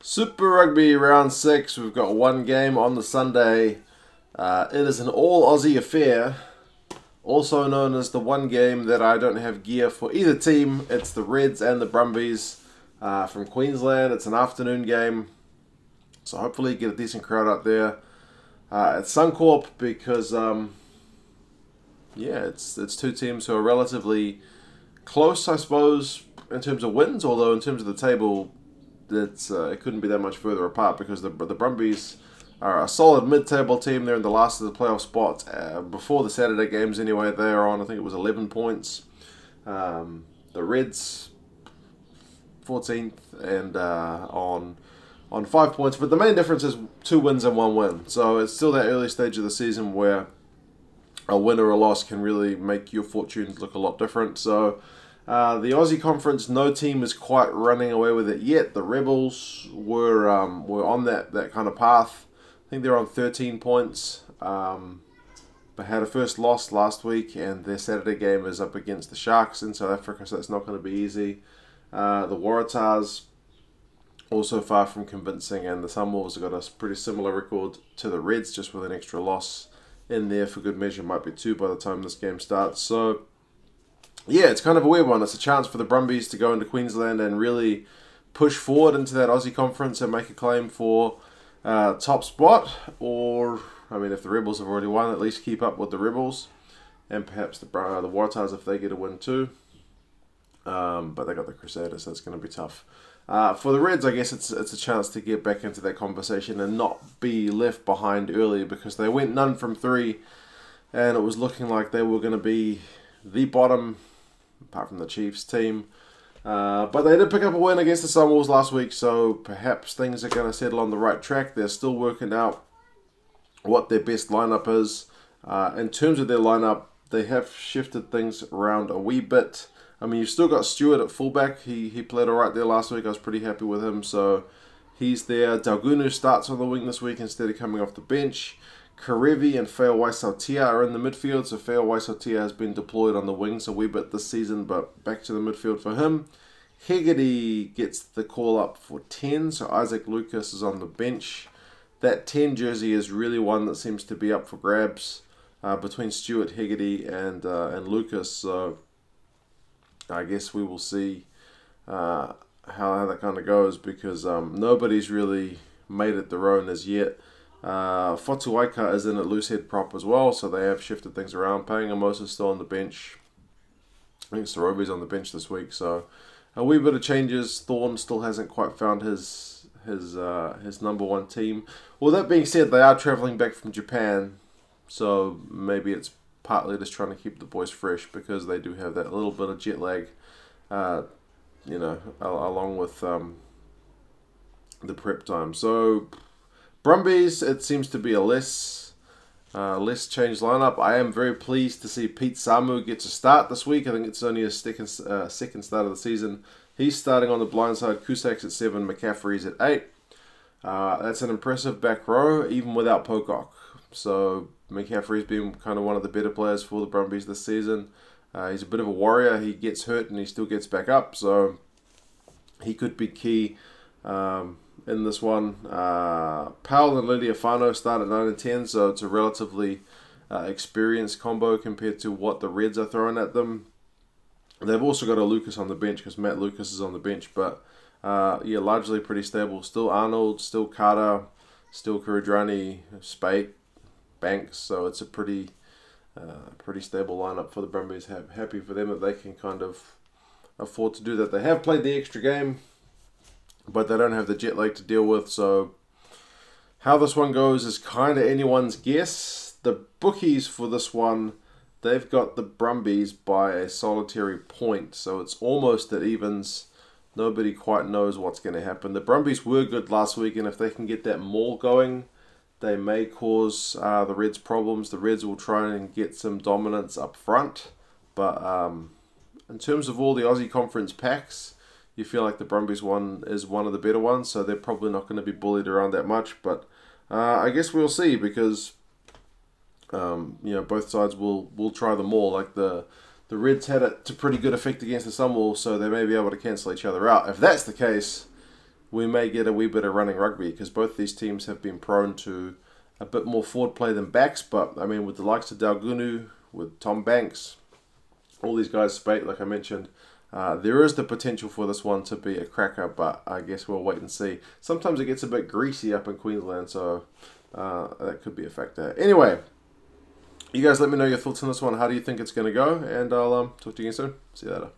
Super Rugby round 6. We've got one game on the Sunday. It is an all Aussie affair, also known as the one game that I don't have gear for either team. It's the Reds and the Brumbies from Queensland. It's an afternoon game, so hopefully get a decent crowd out there at Suncorp because it's two teams who are relatively close, I suppose, in terms of wins. Although in terms of the table, it couldn't be that much further apart because the Brumbies are a solid mid-table team. They're in the last of the playoff spots. Before the Saturday games anyway, they are on, I think it was 11 points. The Reds 14th and on 5 points. But the main difference is 2 wins and 1 win. So it's still that early stage of the season where a win or a loss can really make your fortunes look a lot different. So the Aussie Conference, no team is quite running away with it yet. The Rebels were on that kind of path. I think they're on 13 points, but had a first loss last week, and their Saturday game is up against the Sharks in South Africa, so that's not going to be easy. The Waratahs also far from convincing, and the Sunwolves have got a pretty similar record to the Reds, just with an extra loss in there for good measure. Might be 2 by the time this game starts. So yeah, it's kind of a weird one. It's a chance for the Brumbies to go into Queensland and really push forward into that Aussie Conference and make a claim for top spot. Or, I mean, if the Rebels have already won, at least keep up with the Rebels. And perhaps the Waratahs if they get a win too. But they got the Crusaders, so it's going to be tough. For the Reds, I guess it's a chance to get back into that conversation and not be left behind early, because they went none from 3 and it was looking like they were going to be the bottom, apart from the Chiefs team. But they did pick up a win against the Sunwolves last week, so perhaps things are going to settle on the right track. They're still working out what their best lineup is. In terms of their lineup, they have shifted things around a wee bit. I mean, you've still got Stewart at fullback. He played alright there last week. I was pretty happy with him, so he's there. Dalgunu starts on the wing this week instead of coming off the bench. Karevi and Feawai-Sautia are in the midfield, so Feawai-Sautia has been deployed on the wings a wee bit this season, but back to the midfield for him. Hegarty gets the call up for 10, so Isaac Lucas is on the bench. That 10 jersey is really one that seems to be up for grabs between Stewart, Hegarty, and Lucas, so I guess we will see how that kind of goes, because nobody's really made it their own as yet. Fotuaika is in at loosehead prop as well, so they have shifted things around. Paingamosa's still on the bench. I think Sorobi's on the bench this week, so a wee bit of changes. Thorne still hasn't quite found his number 1 team. Well, that being said, they are travelling back from Japan, so maybe it's partly just trying to keep the boys fresh, because they do have that little bit of jet lag, along with the prep time. So Brumbies, it seems to be a less changed lineup. I am very pleased to see Pete Samu get to start this week. I think it's only his second start of the season. He's starting on the blind side. Kusak's at 7, McCaffrey's at 8. That's an impressive back row, even without Pocock. So McCaffrey's been kind of one of the better players for the Brumbies this season. He's a bit of a warrior. He gets hurt and he still gets back up, so he could be key in this one. Powell and Liliafano start at 9 and 10, so it's a relatively experienced combo compared to what the Reds are throwing at them. They've also got a Lucas on the bench, because Matt Lucas is on the bench, but yeah, largely pretty stable. Still Arnold, still Carter, still Kuridrani, Spate, Banks, so it's a pretty stable lineup for the Brumbies. Happy for them that they can kind of afford to do that. They have played the extra game, but they don't have the jet lag to deal with, so how this one goes is kind of anyone's guess. The bookies for this one, they've got the Brumbies by a solitary point, so it's almost at evens. Nobody quite knows what's going to happen. The Brumbies were good last week, and if they can get that maul going, they may cause the Reds problems. The Reds will try and get some dominance up front, but in terms of all the Aussie Conference packs, you feel like the Brumbies one is one of the better ones, so they're probably not going to be bullied around that much. But I guess we'll see, because both sides will try them all. Like the Reds had it to pretty good effect against the Sunwolves, so they may be able to cancel each other out. If that's the case, we may get a wee bit of running rugby, because both these teams have been prone to a bit more forward play than backs. But I mean, with the likes of Dalgunu, with Tom Banks, all these guys, Spate, like I mentioned, there is the potential for this one to be a cracker, but I guess we'll wait and see. Sometimes it gets a bit greasy up in Queensland, so that could be a factor. Anyway, you guys let me know your thoughts on this one. How do you think it's going to go? And I'll talk to you again soon. See you later.